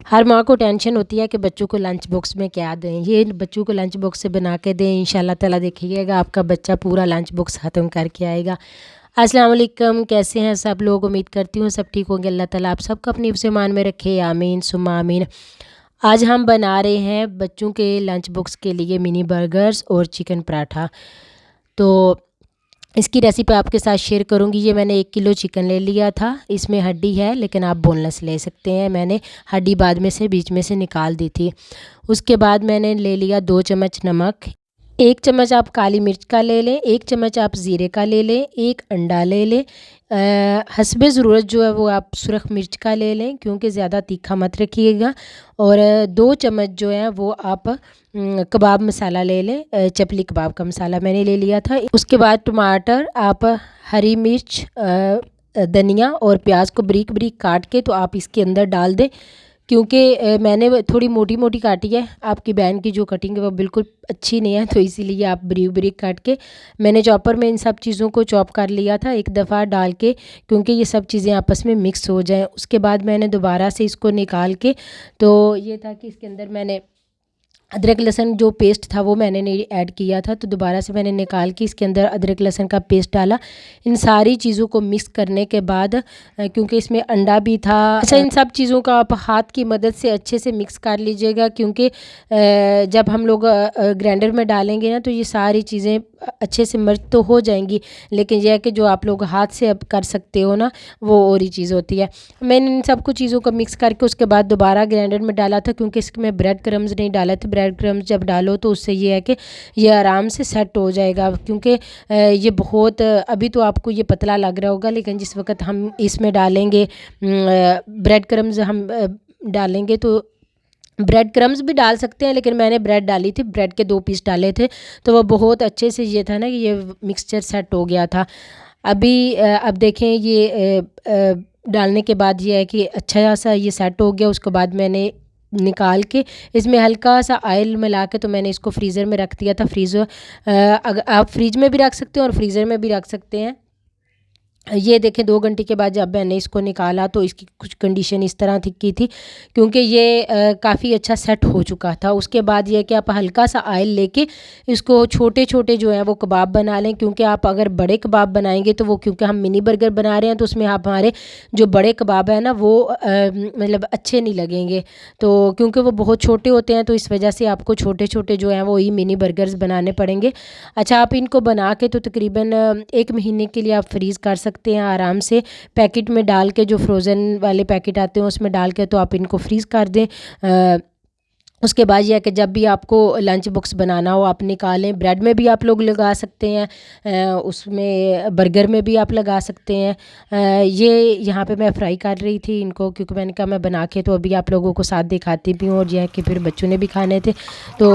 हर माँ को टेंशन होती है कि बच्चों को लंच बॉक्स में क्या दें। ये बच्चों को लंच बॉक्स से बना के दें, इंशाल्लाह ताला देखिएगा आपका बच्चा पूरा लंच बॉक्स ख़त्म करके आएगा। अस्सलाम वालेकुम, कैसे हैं सब लोग? उम्मीद करती हूँ सब ठीक होंगे। अल्लाह ताला आप सबको अपनी हिफ्ज़ ईमान में रखे, आमीन सुम्मा आमीन। आज हम बना रहे हैं बच्चों के लंच बॉक्स के लिए मिनी बर्गर्स और चिकन पराठा। तो इसकी रेसिपी आपके साथ शेयर करूंगी। ये मैंने 1 किलो चिकन ले लिया था। इसमें हड्डी है लेकिन आप बोनलेस ले सकते हैं। मैंने हड्डी बाद में से बीच में से निकाल दी थी। उसके बाद मैंने ले लिया 2 चम्मच नमक, 1 चम्मच आप काली मिर्च का ले लें, 1 चम्मच आप ज़ीरे का ले लें, 1 अंडा ले लें। हस्बे ज़रूरत जो है वो आप सुरख मिर्च का ले लें क्योंकि ज़्यादा तीखा मत रखिएगा। और 2 चम्मच जो है वो आप कबाब मसाला ले लें, चपली कबाब का मसाला मैंने ले लिया था। उसके बाद टमाटर, आप हरी मिर्च, धनिया और प्याज को बारीक बारीक काट के तो आप इसके अंदर डाल दें क्योंकि मैंने थोड़ी मोटी मोटी काटी है। आपकी बहन की जो कटिंग है वो बिल्कुल अच्छी नहीं है, तो इसीलिए आप बारीक बारीक काट के मैंने चॉपर में इन सब चीज़ों को चॉप कर लिया था एक दफ़ा डाल के, क्योंकि ये सब चीज़ें आपस में मिक्स हो जाएं। उसके बाद मैंने दोबारा से इसको निकाल के, तो ये था कि इसके अंदर मैंने अदरक लहसुन जो पेस्ट था वो मैंने नहीं ऐड किया था, तो दोबारा से मैंने निकाल के इसके अंदर अदरक लहसुन का पेस्ट डाला। इन सारी चीज़ों को मिक्स करने के बाद, क्योंकि इसमें अंडा भी था, अच्छा इन सब चीज़ों का आप हाथ की मदद से अच्छे से मिक्स कर लीजिएगा क्योंकि जब हम लोग ग्राइंडर में डालेंगे ना तो ये सारी चीज़ें अच्छे से मर्ज तो हो जाएंगी, लेकिन यह है कि जो आप लोग हाथ से अब कर सकते हो ना वो और ही चीज़ होती है। मैंने इन सब कुछ चीज़ों को मिक्स करके उसके बाद दोबारा ग्राइंडर में डाला था क्योंकि इसमें ब्रेड क्रम्स नहीं डाला था। ब्रेड क्रम्स जब डालो तो उससे ये है कि ये आराम से सेट हो जाएगा, क्योंकि ये बहुत अभी तो आपको ये पतला लग रहा होगा, लेकिन जिस वक्त हम इसमें डालेंगे ब्रेड क्रम्स हम डालेंगे तो ब्रेड क्रम्स भी डाल सकते हैं, लेकिन मैंने ब्रेड डाली थी, ब्रेड के 2 पीस डाले थे तो वो बहुत अच्छे से ये था ना कि ये मिक्सचर सेट हो गया था। अभी अब देखें ये डालने के बाद ये है कि अच्छा सा ये सेट हो गया। उसके बाद मैंने निकाल के इसमें हल्का सा ऑयल मिला के तो मैंने इसको फ्रीज़र में रख दिया था। फ्रीज़र अगर आप फ्रिज में भी रख सकते हैं और फ्रीज़र में भी रख सकते हैं। ये देखें 2 घंटे के बाद जब मैंने इसको निकाला तो इसकी कुछ कंडीशन इस तरह की थी क्योंकि ये काफ़ी अच्छा सेट हो चुका था। उसके बाद ये कि आप हल्का सा ऑयल लेके इसको छोटे छोटे जो है वो कबाब बना लें, क्योंकि आप अगर बड़े कबाब बनाएंगे तो वो, क्योंकि हम मिनी बर्गर बना रहे हैं तो उसमें आप हमारे जो बड़े कबाब है ना वो मतलब अच्छे नहीं लगेंगे, तो क्योंकि वो बहुत छोटे होते हैं तो इस वजह से आपको छोटे छोटे जो हैं वो ही मिनी बर्गर्स बनाने पड़ेंगे। अच्छा, आप इनको बना के तो तकरीबन 1 महीने के लिए आप फ्रीज़ कर सकते हैं आराम से। पैकेट में डाल के, जो फ्रोज़न वाले पैकेट आते हैं उसमें डाल के तो आप इनको फ्रीज़ कर दें। उसके बाद यह है कि जब भी आपको लंच बॉक्स बनाना हो आप निकालें। ब्रेड में भी आप लोग लगा सकते हैं, उसमें बर्गर में भी आप लगा सकते हैं। ये यहाँ पे मैं फ्राई कर रही थी इनको क्योंकि मैंने कहा मैं बना के तो अभी आप लोगों को साथ दिखाती भी हूँ, और यह है कि फिर बच्चों ने भी खाने थे तो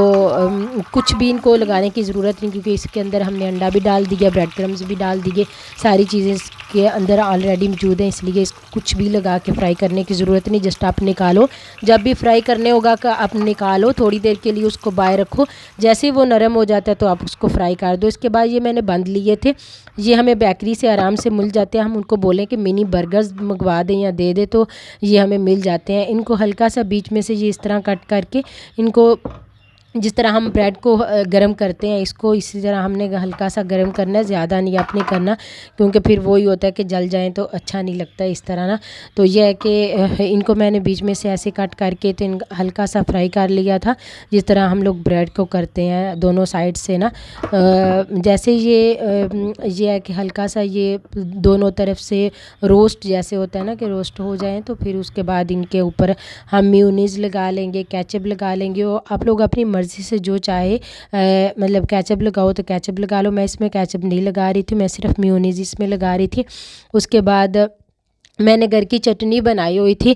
कुछ भी इनको लगाने की ज़रूरत नहीं, क्योंकि इसके अंदर हमने अंडा भी डाल दिया, ब्रेड क्रम्स भी डाल दिए, सारी चीज़ें इसके अंदर ऑलरेडी मौजूद हैं, इसलिए इसको कुछ भी लगा के फ्राई करने की ज़रूरत नहीं। जस्ट आप निकालो, जब भी फ्राई करने होगा का आप निकालो, थोड़ी देर के लिए उसको बाहर रखो, जैसे ही वो नरम हो जाता है तो आप उसको फ्राई कर दो। इसके बाद ये मैंने बंद लिए थे, ये हमें बेकरी से आराम से मिल जाते हैं। हम उनको बोलें कि मिनी बर्गर्स मंगवा दें या दे दें तो ये हमें मिल जाते हैं। इनको हल्का सा बीच में से ये इस तरह कट करके, इनको जिस तरह हम ब्रेड को गरम करते हैं इसको इसी तरह हमने हल्का सा गरम करना है, ज़्यादा नहीं आपने करना, क्योंकि फिर वही होता है कि जल जाएं तो अच्छा नहीं लगता इस तरह ना। तो यह है कि इनको मैंने बीच में से ऐसे कट करके तो हल्का सा फ्राई कर लिया था, जिस तरह हम लोग ब्रेड को करते हैं दोनों साइड से ना। जैसे ये है कि हल्का सा ये दोनों तरफ से रोस्ट जैसे होता है ना कि रोस्ट हो जाए, तो फिर उसके बाद इनके ऊपर हम मेयोनीज़ लगा लेंगे, केचप लगा लेंगे, और आप लोग अपनी मर्ज़ी से जो चाहे मतलब केचप लगाओ तो केचप लगा लो। मैं इसमें केचप नहीं लगा रही थी, मैं सिर्फ मेयोनीज़ इसमें लगा रही थी। उसके बाद मैंने घर की चटनी बनाई हुई थी।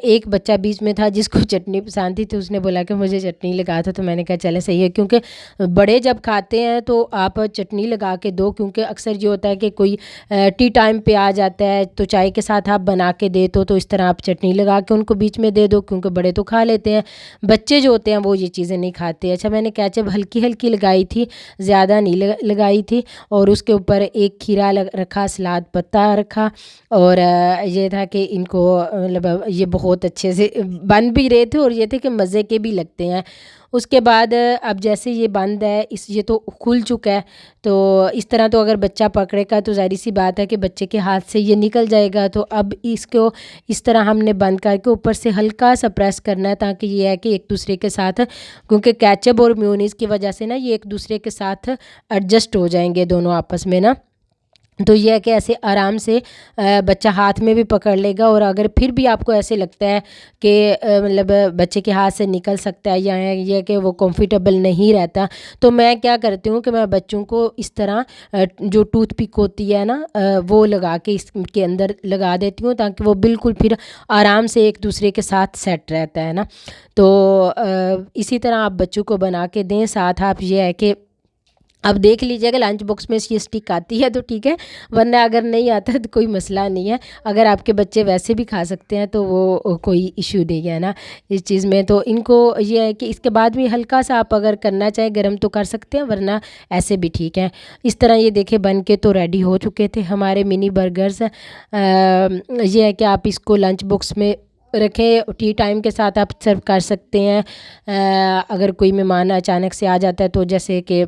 एक बच्चा बीच में था जिसको चटनी पसंद थी, तो उसने बोला कि मुझे चटनी लगा था, तो मैंने कहा चले सही है, क्योंकि बड़े जब खाते हैं तो आप चटनी लगा के दो, क्योंकि अक्सर ये होता है कि कोई टी टाइम पे आ जाता है तो चाय के साथ आप बना के दे तो इस तरह आप चटनी लगा के उनको बीच में दे दो, क्योंकि बड़े तो खा लेते हैं, बच्चे जो होते हैं वो ये चीज़ें नहीं खाते। अच्छा, मैंने केचप हल्की हल्की लगाई थी, ज़्यादा नहीं लगाई थी, और उसके ऊपर एक खीरा रखा, सलाद पत्ता रखा, और ये था कि इनको मतलब ये बहुत अच्छे से बन भी रहे थे और ये थे कि मज़े के भी लगते हैं। उसके बाद अब जैसे ये बंद है, इस ये तो खुल चुका है, तो इस तरह तो अगर बच्चा पकड़ेगा तो ज़ाहिर-सी बात है कि बच्चे के हाथ से ये निकल जाएगा। तो अब इसको इस तरह हमने बंद करके ऊपर से हल्का-सा प्रेस करना है, ताकि ये है कि एक दूसरे के साथ, क्योंकि केचप और मेयोनीज़ की वजह से ना ये एक दूसरे के साथ एडजस्ट हो जाएंगे दोनों आपस में ना। तो ये है कि ऐसे आराम से बच्चा हाथ में भी पकड़ लेगा। और अगर फिर भी आपको ऐसे लगता है कि मतलब बच्चे के हाथ से निकल सकता है या ये कि वो कंफर्टेबल नहीं रहता, तो मैं क्या करती हूँ कि मैं बच्चों को इस तरह जो टूथपिक होती है ना, वो लगा के इसके अंदर लगा देती हूँ, ताकि वो बिल्कुल फिर आराम से एक दूसरे के साथ सेट रहता है ना। तो इसी तरह आप बच्चों को बना के दें। साथ आप ये है कि अब देख लीजिएगा लंच बॉक्स में ये स्टिक आती है तो ठीक है, वरना अगर नहीं आता है तो कोई मसला नहीं है। अगर आपके बच्चे वैसे भी खा सकते हैं तो वो कोई इशू नहीं है ना इस चीज़ में। तो इनको ये है कि इसके बाद भी हल्का सा आप अगर करना चाहें गर्म तो कर सकते हैं, वरना ऐसे भी ठीक है। इस तरह ये देखे बन के तो रेडी हो चुके थे हमारे मिनी बर्गर्स। ये है कि आप इसको लंच बॉक्स में रखें, टी टाइम के साथ आप सर्व कर सकते हैं। अगर कोई मेहमान अचानक से आ जाता है तो जैसे कि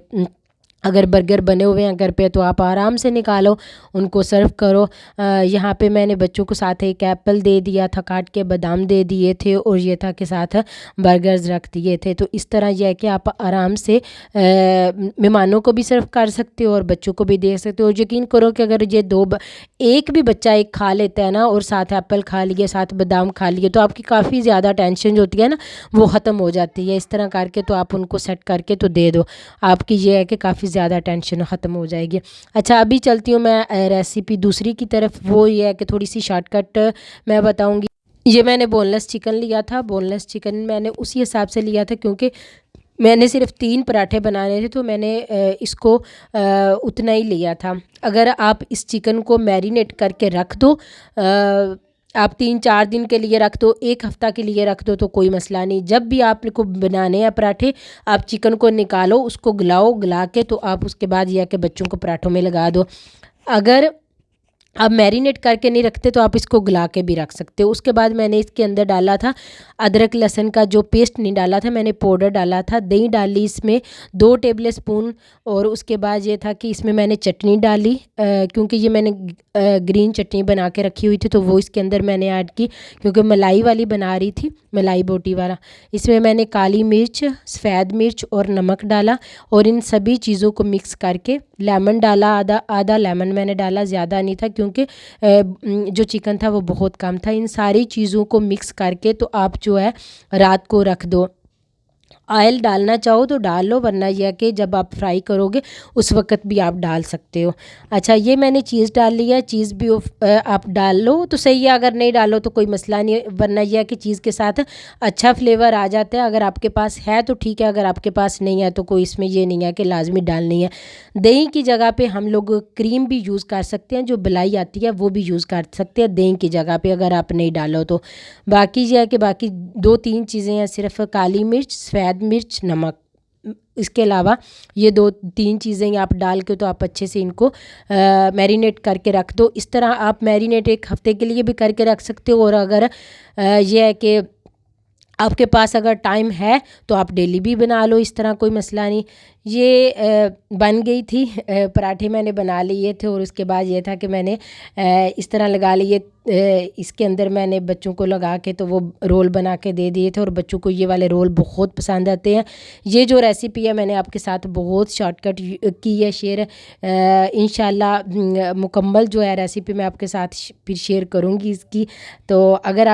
अगर बर्गर बने हुए हैं घर पे तो आप आराम से निकालो, उनको सर्व करो। यहाँ पे मैंने बच्चों को साथ एक एप्पल दे दिया था काट के, बादाम दे दिए थे और ये था कि साथ बर्गर्स रख दिए थे। तो इस तरह यह है कि आप आराम से मेहमानों को भी सर्व कर सकते हो और बच्चों को भी दे सकते हो। यकीन करो कि अगर ये एक भी बच्चा एक खा लेता है ना, और साथ एप्पल खा लिए साथ बादाम खा लिए, तो आपकी काफ़ी ज़्यादा टेंशन जो होती है ना वो ख़त्म हो जाती है। इस तरह करके तो आप उनको सेट करके तो दे दो, आपकी ये है कि काफ़ी ज़्यादा टेंशन ख़त्म हो जाएगी। अच्छा, अभी चलती हूँ मैं रेसिपी दूसरी की तरफ। वो ये है कि थोड़ी सी शॉर्टकट मैं बताऊँगी। ये मैंने बोनलेस चिकन लिया था। बोनलेस चिकन मैंने उसी हिसाब से लिया था क्योंकि मैंने सिर्फ 3 पराठे बनाने थे, तो मैंने इसको उतना ही लिया था। अगर आप इस चिकन को मैरिनेट करके रख दो, आप 3-4 दिन के लिए रख दो, 1 हफ़्ता के लिए रख दो तो कोई मसला नहीं। जब भी आपको बनाने हैं पराठे, आप चिकन को निकालो, उसको गलाओ, गला के तो आप उसके बाद यह कि बच्चों को पराठों में लगा दो। अगर आप मैरिनेट करके नहीं रखते तो आप इसको गला के भी रख सकते हो। उसके बाद मैंने इसके अंदर डाला था अदरक लहसुन का जो पेस्ट नहीं डाला था, मैंने पाउडर डाला था। दही डाली इसमें 2 टेबल स्पून। और उसके बाद ये था कि इसमें मैंने चटनी डाली, क्योंकि ये मैंने ग्रीन चटनी बना के रखी हुई थी तो वो इसके अंदर मैंने ऐड की, क्योंकि मलाई वाली बना रही थी, मलाई बोटी वाला। इसमें मैंने काली मिर्च, सफ़ेद मिर्च और नमक डाला और इन सभी चीज़ों को मिक्स करके लेमन डाला, आधा लेमन मैंने डाला, ज़्यादा नहीं था क्योंकि जो चिकन था वो बहुत कम था। इन सारी चीज़ों को मिक्स करके तो आप जो है रात को रख दो। ऑयल डालना चाहो तो डाल लो, वरना यह कि जब आप फ्राई करोगे उस वक़्त भी आप डाल सकते हो। अच्छा, ये मैंने चीज़ डाल लिया, चीज़ भी आप डाल लो तो सही है, अगर नहीं डालो तो कोई मसला नहीं, वरना यह कि चीज़ के साथ अच्छा फ्लेवर आ जाता है। अगर आपके पास है तो ठीक है, अगर आपके पास नहीं है तो कोई इसमें ये नहीं है कि लाजमी डालनी है। दही की जगह पे हम लोग क्रीम भी यूज़ कर सकते हैं, जो मलाई आती है वो भी यूज़ कर सकते हैं दही की जगह पे, अगर आप नहीं डालो तो। बाकी ये है कि बाकी 2-3 चीज़ें हैं, सिर्फ काली मिर्च, सफ़ेद मिर्च, नमक। इसके अलावा ये 2-3 चीज़ें आप डाल के तो आप अच्छे से इनको मैरिनेट करके रख दो। इस तरह आप मैरिनेट 1 हफ़्ते के लिए भी करके रख सकते हो। और अगर ये है कि आपके पास अगर टाइम है तो आप डेली भी बना लो, इस तरह कोई मसला नहीं। ये बन गई थी, पराठे मैंने बना लिए थे और उसके बाद ये था कि मैंने इस तरह लगा लिए, इसके अंदर मैंने बच्चों को लगा के तो वो रोल बना के दे दिए थे और बच्चों को ये वाले रोल बहुत पसंद आते हैं। ये जो रेसिपी है मैंने आपके साथ बहुत शॉर्टकट की है शेयर। इंशाल्लाह मुकम्मल जो है रेसिपी मैं आपके साथ फिर शेयर करूँगी इसकी। तो अगर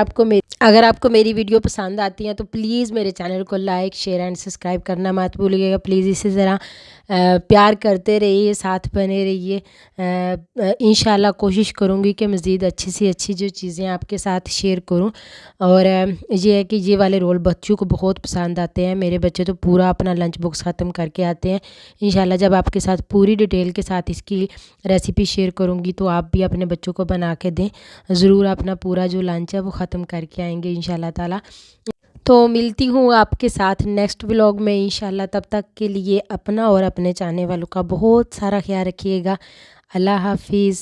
आपको मेरी वीडियो पसंद आती है तो प्लीज़ मेरे चैनल को लाइक, शेयर एंड सब्सक्राइब करना मत भूलिएगा। प्लीज़ इसी तरह प्यार करते रहिए, साथ बने रहिए। इंशाल्लाह कोशिश करूँगी कि मज़ीद अच्छी से अच्छी जो चीज़ें आपके साथ शेयर करूँ। और ये है कि ये वाले रोल बच्चों को बहुत पसंद आते हैं। मेरे बच्चे तो पूरा अपना लंच बॉक्स ख़त्म करके आते हैं। इंशाल्लाह जब आपके साथ पूरी डिटेल के साथ इसकी रेसिपी शेयर करूँगी तो आप भी अपने बच्चों को बना के दें। ज़रूर अपना पूरा जो लंच है वो ख़त्म करके आएंगे इंशाल्लाह ताला। तो मिलती हूँ आपके साथ नेक्स्ट व्लॉग में इंशाल्लाह। तब तक के लिए अपना और अपने चाहने वालों का बहुत सारा ख्याल रखिएगा। अल्लाह हाफिज़।